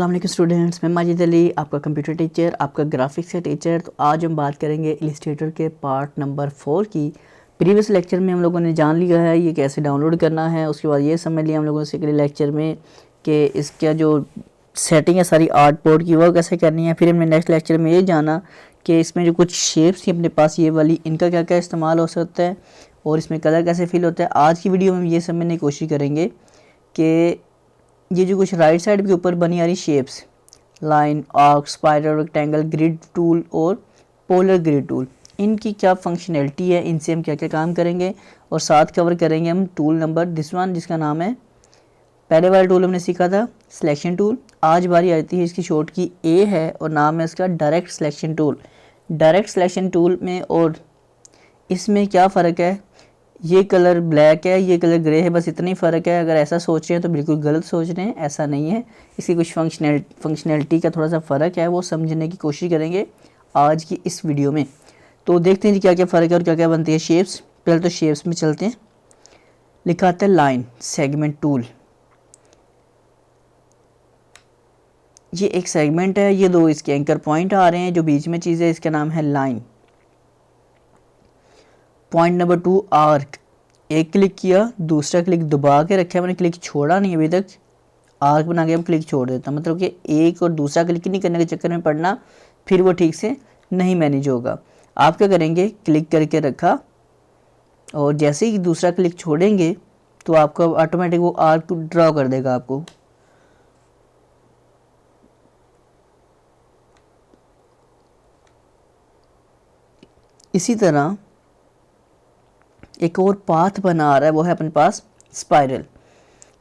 अस्सलाम वालेकुम स्टूडेंट्स, मैं माजिद अली, आपका कंप्यूटर टीचर, आपका ग्राफिक्स का टीचर। तो आज हम बात करेंगे इलस्ट्रेटर के पार्ट नंबर 4 की। प्रीवियस लेक्चर में हम लोगों ने जान लिया है ये कैसे डाउनलोड करना है। उसके बाद ये समझ लिया हम लोगों से अगले लेक्चर में कि इसका जो सेटिंग है सारी आर्ट बोर्ड की वो कैसे करनी है। फिर हमने नेक्स्ट लेक्चर में ये जाना कि इसमें जो कुछ शेप्स थी अपने पास ये वाली, इनका क्या क्या इस्तेमाल हो सकता है और इसमें कलर कैसे फिल होता है। आज की वीडियो में ये समझने की कोशिश करेंगे कि ये जो कुछ राइट साइड के ऊपर बनी आ रही shapes, line, arc, spiral, rectangle, grid tool और पोलर ग्रिड टूल, इनकी क्या फंक्शनैलिटी है, इनसे हम क्या क्या काम करेंगे और साथ कवर करेंगे हम टूल नंबर दिस वन जिसका नाम है, पहले वाला टूल हमने सीखा था सिलेक्शन टूल। आज बारी आती है इसकी शॉर्ट की ए है और नाम है इसका direct selection tool. Direct selection tool में और इसमें क्या फ़र्क है, ये कलर ब्लैक है, ये कलर ग्रे है, बस इतना ही फ़र्क है। अगर ऐसा सोच रहे हैं तो बिल्कुल गलत सोच रहे हैं, ऐसा नहीं है। इसकी कुछ फंक्शनैलिटी का थोड़ा सा फ़र्क है, वो समझने की कोशिश करेंगे आज की इस वीडियो में। तो देखते हैं जी क्या क्या फ़र्क है और क्या क्या बनती है शेप्स। पहले तो शेप्स में चलते हैं। लिखा आता है लाइन सेगमेंट टूल। ये एक सेगमेंट है, ये दो इसके एंकर पॉइंट आ रहे हैं, जो बीच में चीज़ है इसका नाम है लाइन। Point number 2 arc. एक क्लिक किया, दूसरा क्लिक दबा के रखा है मैंने, क्लिक छोड़ा नहीं अभी तक, आर्क बना के हम क्लिक छोड़ देता, मतलब कि एक और दूसरा क्लिक नहीं करने के चक्कर में पड़ना, फिर वो ठीक से नहीं मैनेज होगा। आप क्या करेंगे, क्लिक करके रखा और जैसे ही दूसरा क्लिक छोड़ेंगे तो आपका ऑटोमेटिक वो आर्क ड्रॉ कर देगा आपको। इसी तरह एक और पाथ बना आ रहा है, वो है अपने पास स्पाइरल।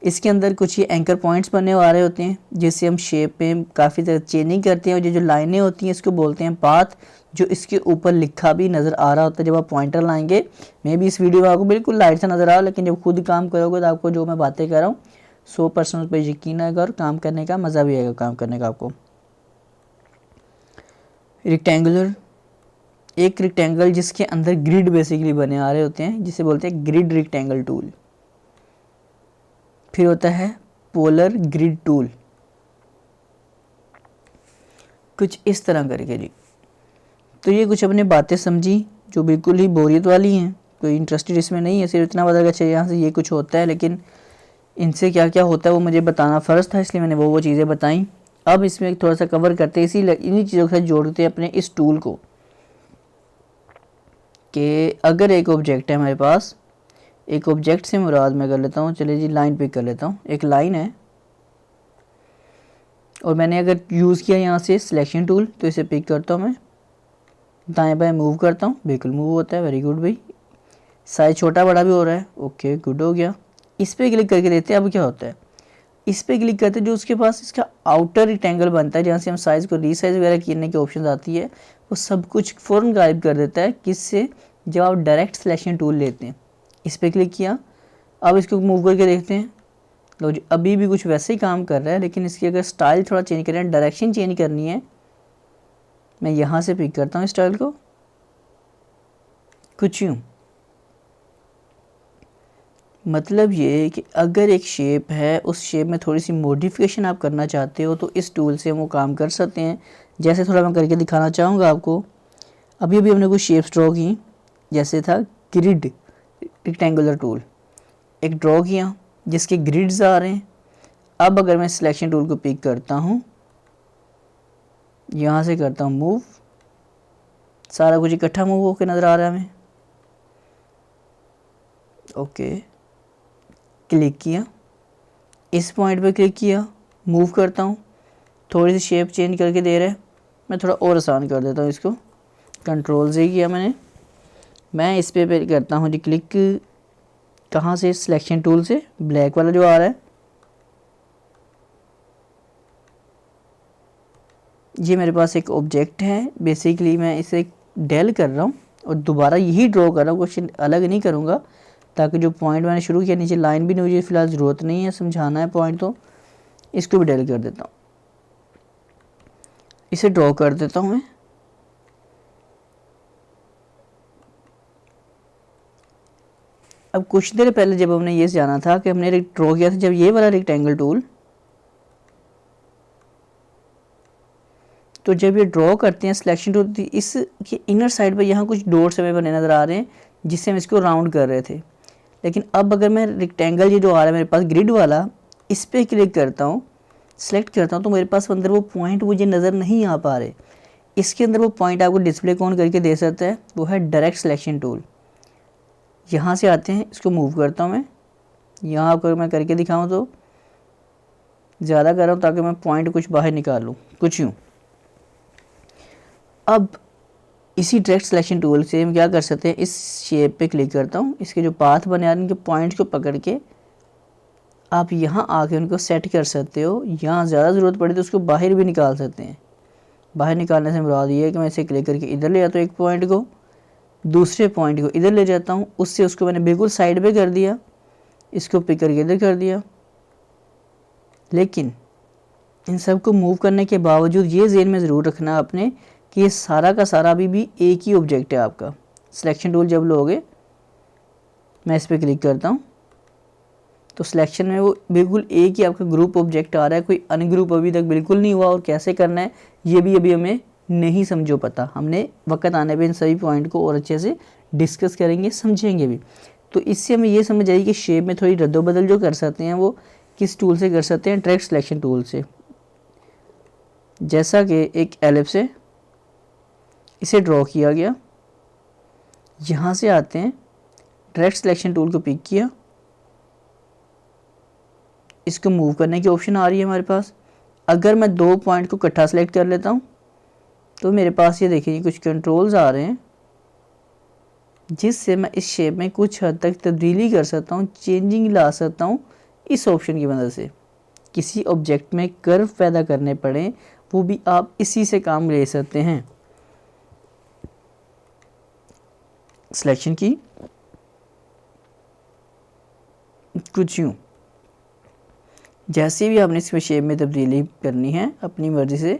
इसके अंदर कुछ ये एंकर पॉइंट्स बने आ रहे होते हैं जिससे हम शेप में काफ़ी तरह चेंजिंग करते हैं, और ये जो लाइनें होती हैं इसको बोलते हैं पाथ, जो इसके ऊपर लिखा भी नज़र आ रहा होता है जब आप पॉइंटर लाएंगे। मे भी इस वीडियो में आपको बिल्कुल लाइट सा नज़र आ रहा, लेकिन जब खुद काम करोगे तो आपको जो मैं बातें कर रहा हूँ 100% उस पर यकीन आएगा और काम करने का मज़ा भी आएगा काम करने का आपको। रेक्टेंगुलर, एक रेक्टेंगल जिसके अंदर ग्रिड बेसिकली बने आ रहे होते हैं जिसे बोलते हैं ग्रिड रेक्टेंगल टूल। फिर होता है पोलर ग्रिड टूल, कुछ इस तरह करके जी। तो ये कुछ अपने बातें समझी जो बिल्कुल ही बोरियत वाली हैं, कोई इंटरेस्टेड इसमें नहीं है, सिर्फ इतना पता अच्छा यहाँ से ये कुछ होता है, लेकिन इनसे क्या क्या होता है वो मुझे बताना फ़र्ज़ था, इसलिए मैंने वो चीज़ें बताई। अब इसमें थोड़ा सा कवर करते हैं, इन्हीं चीज़ों के साथ जोड़ते हैं अपने इस टूल को, कि अगर एक ऑब्जेक्ट है हमारे पास, एक ऑब्जेक्ट से मुराद मैं कर लेता हूँ, चलिए जी लाइन पिक कर लेता हूँ। एक लाइन है और मैंने अगर यूज़ किया यहाँ से सिलेक्शन टूल, तो इसे पिक करता हूँ मैं, दाएं बाएं मूव करता हूँ, बिल्कुल मूव होता है, वेरी गुड भाई। साइज छोटा बड़ा भी हो रहा है, ओके गुड हो गया। इस पर क्लिक करके देखते हैं अब क्या होता है। इस पर क्लिक करते हैं, जो उसके पास इसका आउटर रेक्टेंगल बनता है जहाँ से हम साइज़ को रीसाइज वगैरह करने की ऑप्शन आती है, वो सब कुछ फ़ौरन गायब कर देता है। किससे, जब आप डायरेक्ट सिलेक्शन टूल लेते हैं। इस पर क्लिक किया, अब इसको मूव करके देखते हैं, लो जी अभी भी कुछ वैसे ही काम कर रहा है, लेकिन इसकी अगर स्टाइल थोड़ा चेंज करें, डायरेक्शन चेंज करनी है, मैं यहाँ से पिक करता हूँ स्टाइल को, कुछ यूँ। मतलब ये कि अगर एक शेप है, उस शेप में थोड़ी सी मॉडिफिकेशन आप करना चाहते हो तो इस टूल से हम वो काम कर सकते हैं। जैसे थोड़ा मैं करके दिखाना चाहूँगा आपको। अभी अभी हमने कुछ शेप्स ड्रॉ की, जैसे था ग्रिड रेक्टेंगुलर टूल, एक ड्रॉ किया जिसके ग्रिड्स आ रहे हैं। अब अगर मैं सिलेक्शन टूल को पिक करता हूँ, यहाँ से करता हूँ मूव, सारा कुछ इकट्ठा मूव होकर नज़र आ रहा है हमें, ओके। क्लिक किया, इस पॉइंट पे क्लिक किया, मूव करता हूँ, थोड़ी सी शेप चेंज करके दे रहा है, मैं थोड़ा और आसान कर देता हूँ इसको, कंट्रोल से ही किया मैंने। मैं इस पे करता हूँ जी क्लिक, कहाँ से, सिलेक्शन टूल से, ब्लैक वाला जो आ रहा है, ये मेरे पास एक ऑब्जेक्ट है, बेसिकली मैं इसे डेल कर रहा हूँ और दोबारा यही ड्रॉ कर रहा हूँ, कुछ अलग नहीं करूँगा, ताकि जो पॉइंट मैंने शुरू किया नीचे लाइन भी नहीं हुई, फिलहाल ज़रूरत नहीं है समझाना है पॉइंट, तो इसको भी डेल कर देता हूँ, इसे ड्रॉ कर देता हूँ मैं। अब कुछ देर पहले जब हमने ये जाना था कि हमने ड्रॉ किया था जब ये वाला रेक्टेंगल टूल, तो जब ये ड्रॉ करते हैं सिलेक्शन टूल, इसके इनर साइड पर यहाँ कुछ डॉट्स हमें बने नज़र आ रहे हैं जिससे हम इसको राउंड कर रहे थे। लेकिन अब अगर मैं रेक्टेंगल ये जो आ रहा है मेरे पास ग्रिड वाला, इस पर क्लिक करता हूँ, सेलेक्ट करता हूँ, तो मेरे पास अंदर वो पॉइंट मुझे नज़र नहीं आ पा रहे। इसके अंदर वो पॉइंट आपको डिस्प्ले कौन करके दे सकता है, वो है डायरेक्ट सिलेक्शन टूल। यहाँ से आते हैं, इसको मूव करता हूँ मैं, यहाँ अगर मैं करके दिखाऊँ तो ज़्यादा कर रहा हूँ ताकि मैं पॉइंट कुछ बाहर निकाल लूँ, कुछ यूँ। अब इसी डायरेक्ट सिलेक्शन टूल से हम क्या कर सकते हैं, इस शेप पे क्लिक करता हूँ, इसके जो पाथ बने आ रहे हैं उनके पॉइंट्स को पकड़ के आप यहाँ आके उनको सेट कर सकते हो। यहाँ ज़्यादा ज़रूरत पड़े तो उसको बाहर भी निकाल सकते हैं। बाहर निकालने से मुराद ये है कि मैं इसे क्लिक करके इधर ले जाता हूँ एक पॉइंट को, दूसरे पॉइंट को इधर ले जाता हूँ, उससे उसको मैंने बिल्कुल साइड पे कर दिया, इसको पिक करके इधर कर दिया। लेकिन इन सब को मूव करने के बावजूद ये ज़हन में ज़रूर रखना आपने कि ये सारा का सारा अभी भी एक ही ऑब्जेक्ट है आपका। सिलेक्शन टूल जब लोगे, मैं इस पर क्लिक करता हूँ तो सिलेक्शन में वो बिल्कुल एक ही आपका ग्रुप ऑब्जेक्ट आ रहा है, कोई अनग्रुप अभी तक बिल्कुल नहीं हुआ। और कैसे करना है ये भी अभी हमें नहीं समझो पता, हमने वक्त आने पे इन सभी पॉइंट को और अच्छे से डिस्कस करेंगे, समझेंगे भी। तो इससे हमें ये समझ आई कि शेप में थोड़ी रद्दोबदल जो कर सकते हैं वो किस टूल से कर सकते हैं, डायरेक्ट सिलेक्शन टूल से। जैसा कि एक एलिप्स से इसे ड्रॉ किया गया, यहाँ से आते हैं, डायरेक्ट सिलेक्शन टूल को पिक किया, इसको मूव करने की ऑप्शन आ रही है हमारे पास। अगर मैं दो पॉइंट को इकट्ठा सेलेक्ट कर लेता हूँ तो मेरे पास ये देखिए कुछ कंट्रोल्स आ रहे हैं जिससे मैं इस शेप में कुछ हद तक तब्दीली कर सकता हूँ, चेंजिंग ला सकता हूँ इस ऑप्शन की मदद से। किसी ऑब्जेक्ट में कर्व पैदा करने पड़े वो भी आप इसी से काम ले सकते हैं। सिलेक्शन की कुछ यूँ, जैसे भी आपने इसमें शेप में तब्दीली करनी है अपनी मर्ज़ी से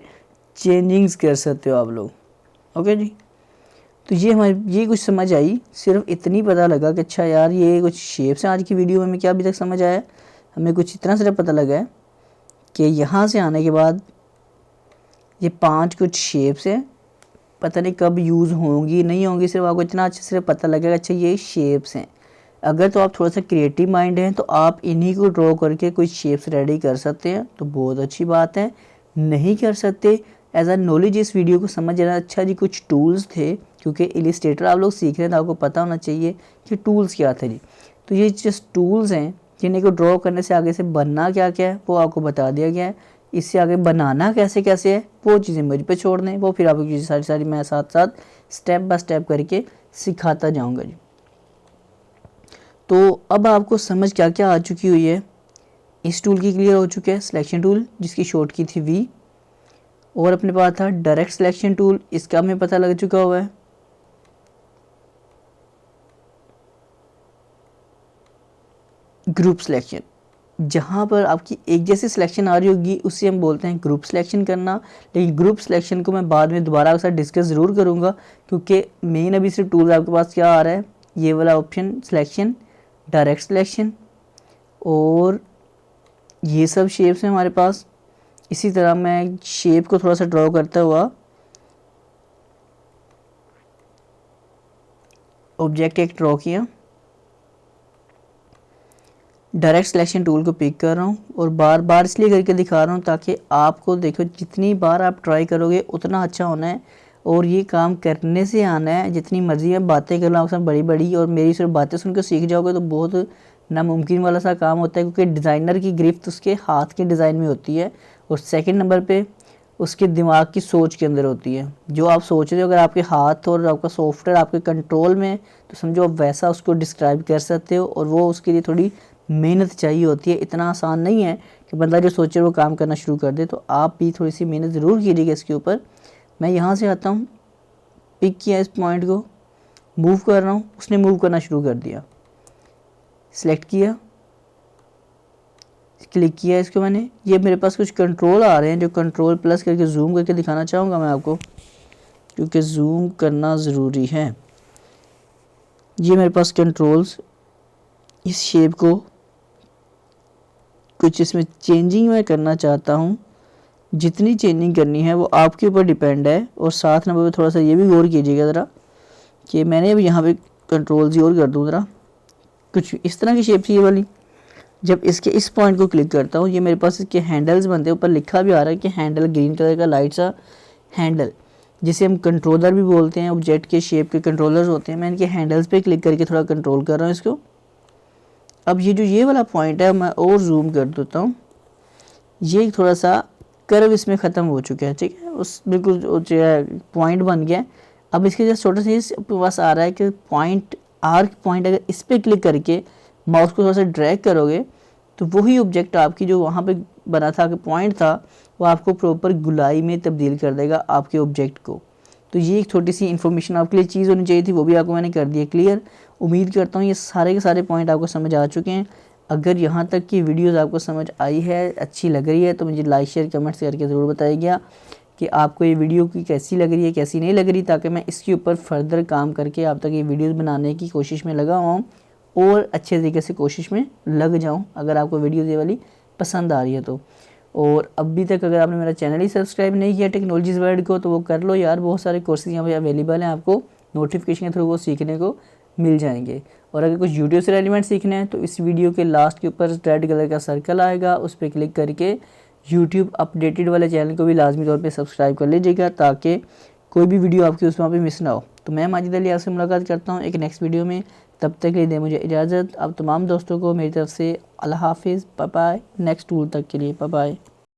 चेंजिंग्स कर सकते हो आप लोग। ओके जी, तो ये हमारी ये कुछ समझ आई, सिर्फ इतनी पता लगा कि अच्छा यार ये कुछ शेप्स हैं। आज की वीडियो में हमें क्या अभी तक समझ आया, हमें कुछ इतना सिर्फ पता लगा है कि यहाँ से आने के बाद ये 5 कुछ शेप्स हैं, पता नहीं कब यूज़ होंगी नहीं होंगी, सिर्फ आपको इतना अच्छे से पता लगेगा अच्छा ये शेप्स हैं। अगर तो आप थोड़ा सा क्रिएटिव माइंड हैं तो आप इन्हीं को ड्रॉ करके कोई शेप्स रेडी कर सकते हैं, तो बहुत अच्छी बात है। नहीं कर सकते, एज अ नॉलेज इस वीडियो को समझ जाना। अच्छा जी, कुछ टूल्स थे, क्योंकि इलिस्ट्रेटर आप लोग सीख रहे हैं तो आपको पता होना चाहिए कि टूल्स क्या थे जी। तो ये जस्ट टूल्स हैं जिन्हें को ड्रॉ करने से आगे से बनना क्या क्या है वो आपको बता दिया गया है। इससे आगे बनाना कैसे कैसे है वो चीज़ें मुझ पे छोड़ दें, वो फिर आपको चीज़ें सारी मैं साथ साथ स्टेप बाय स्टेप करके सिखाता जाऊँगा जी। तो अब आपको समझ क्या क्या आ चुकी हुई है, इस टूल की क्लियर हो चुका है सिलेक्शन टूल जिसकी शॉर्ट की थी वी, और अपने पास था डायरेक्ट सिलेक्शन टूल, इसका हमें पता लग चुका हुआ है। ग्रुप सिलेक्शन, जहाँ पर आपकी एक जैसी सिलेक्शन आ रही होगी उससे हम बोलते हैं ग्रुप सिलेक्शन करना। लेकिन ग्रुप सिलेक्शन को मैं बाद में दोबारा आपके साथ डिस्कस ज़रूर करूँगा, क्योंकि मेन अभी सिर्फ टूल आपके पास क्या आ रहा है, ये वाला ऑप्शन सिलेक्शन, डायरेक्ट सिलेक्शन, और ये सब शेप्स हैं हमारे पास। इसी तरह मैं शेप को थोड़ा सा ड्रॉ करता हुआ ऑब्जेक्ट एक ड्रॉ किया, डायरेक्ट सिलेक्शन टूल को पिक कर रहा हूँ और बार बार इसलिए करके दिखा रहा हूँ ताकि आपको देखो जितनी बार आप ट्राई करोगे उतना अच्छा होना है, और ये काम करने से आना है। जितनी मर्जी मैं बातें कर रहा हूँ बड़ी बड़ी और मेरी सिर्फ बातें सुनकर सीख जाओगे तो बहुत नामुमकिन वाला सा काम होता है, क्योंकि डिज़ाइनर की गिरफ्त उसके हाथ के डिज़ाइन में होती है और सेकंड नंबर पे उसके दिमाग की सोच के अंदर होती है। जो आप सोच रहे हो अगर आपके हाथ और आपका सॉफ्टवेयर आपके कंट्रोल में तो समझो आप वैसा उसको डिस्क्राइब कर सकते हो, और वो उसके लिए थोड़ी मेहनत चाहिए होती है। इतना आसान नहीं है कि बंदा जो सोचे वो काम करना शुरू कर दे, तो आप भी थोड़ी सी मेहनत ज़रूर कीजिएगा इसके ऊपर। मैं यहाँ से आता हूँ, पिक किया इस पॉइंट को, मूव कर रहा हूँ, उसने मूव करना शुरू कर दिया, सिलेक्ट किया, क्लिक किया इसको मैंने। ये मेरे पास कुछ कंट्रोल आ रहे हैं जो कंट्रोल प्लस करके जूम करके दिखाना चाहूँगा मैं आपको, क्योंकि जूम करना ज़रूरी है। ये मेरे पास कंट्रोल्स, इस शेप को कुछ इसमें चेंजिंग मैं करना चाहता हूँ जितनी चेंजिंग करनी है वो आपके ऊपर डिपेंड है। और 7 नंबर पे थोड़ा सा ये भी गौर कीजिएगा ज़रा कि मैंने अब यहाँ पे कंट्रोल जी और कर दूँ ज़रा, कुछ इस तरह की शेप थी ये वाली। जब इसके इस पॉइंट को क्लिक करता हूँ, ये मेरे पास इसके हैंडल्स बनते हैं, ऊपर लिखा भी आ रहा है कि हैंडल, ग्रीन कलर का लाइट सा हैंडल, जिसे हम कंट्रोलर भी बोलते हैं। ऑब्जेक्ट के शेप के कंट्रोलर्स होते हैं। मैं इनके हैंडल्स पे क्लिक करके थोड़ा कंट्रोल कर रहा हूँ इसको। अब ये जो ये वाला पॉइंट है मैं और जूम कर देता हूँ, ये थोड़ा सा कर्व इसमें ख़त्म हो चुका है, ठीक है, उस बिल्कुल जो है पॉइंट बन गया। अब इसके जैसे छोटा सा पास आ रहा है कि पॉइंट, आर्क पॉइंट, अगर इस पर क्लिक करके माउस को थोड़ा सा ड्रैग करोगे तो वही ऑब्जेक्ट आपकी जो वहाँ पे बना था कि पॉइंट था, वो आपको प्रॉपर गुलाई में तब्दील कर देगा आपके ऑब्जेक्ट को। तो ये एक छोटी सी इन्फॉर्मेशन आपके लिए चीज़ होनी चाहिए थी, वो भी आपको मैंने कर दी है क्लियर। उम्मीद करता हूँ ये सारे के सारे पॉइंट आपको समझ आ चुके हैं। अगर यहाँ तक की वीडियोस आपको समझ आई है, अच्छी लग रही है, तो मुझे लाइक शेयर कमेंट्स करके ज़रूर बताइएगा कि आपको ये वीडियो की कैसी लग रही है, कैसी नहीं लग रही, ताकि मैं इसके ऊपर फर्दर काम करके आप तक ये वीडियोस बनाने की कोशिश में लगा हुआ हूँ और अच्छे तरीके से कोशिश में लग जाऊँ, अगर आपको वीडियोस ये वाली पसंद आ रही है तो। और अभी तक अगर आपने मेरा चैनल ही सब्सक्राइब नहीं किया टेक्नोलॉजीज़ वर्ल्ड को, तो वो कर लो यार, बहुत सारे कोर्सेज यहाँ पे अवेलेबल हैं, आपको नोटिफिकेशन के थ्रू वो सीखने को मिल जाएंगे। और अगर कुछ यूट्यूब से रेलिवेंट सीखना है तो इस वीडियो के लास्ट के ऊपर रेड कलर का सर्कल आएगा, उस पर क्लिक करके यूट्यूब अपडेटेड वाले चैनल को भी लाजमी तौर पे सब्सक्राइब कर लीजिएगा, ताकि कोई भी वीडियो आपकी उसमें वहाँ पे मिस ना हो। तो मैं माजिद अली आपसे मुलाकात करता हूँ एक नेक्स्ट वीडियो में, तब तक के लिए दे मुझे इजाज़त। अब तमाम दोस्तों को मेरी तरफ से अल्लाह हाफिज़, बाय बाय, नेक्स्ट टूल तक के लिए बाय बाय।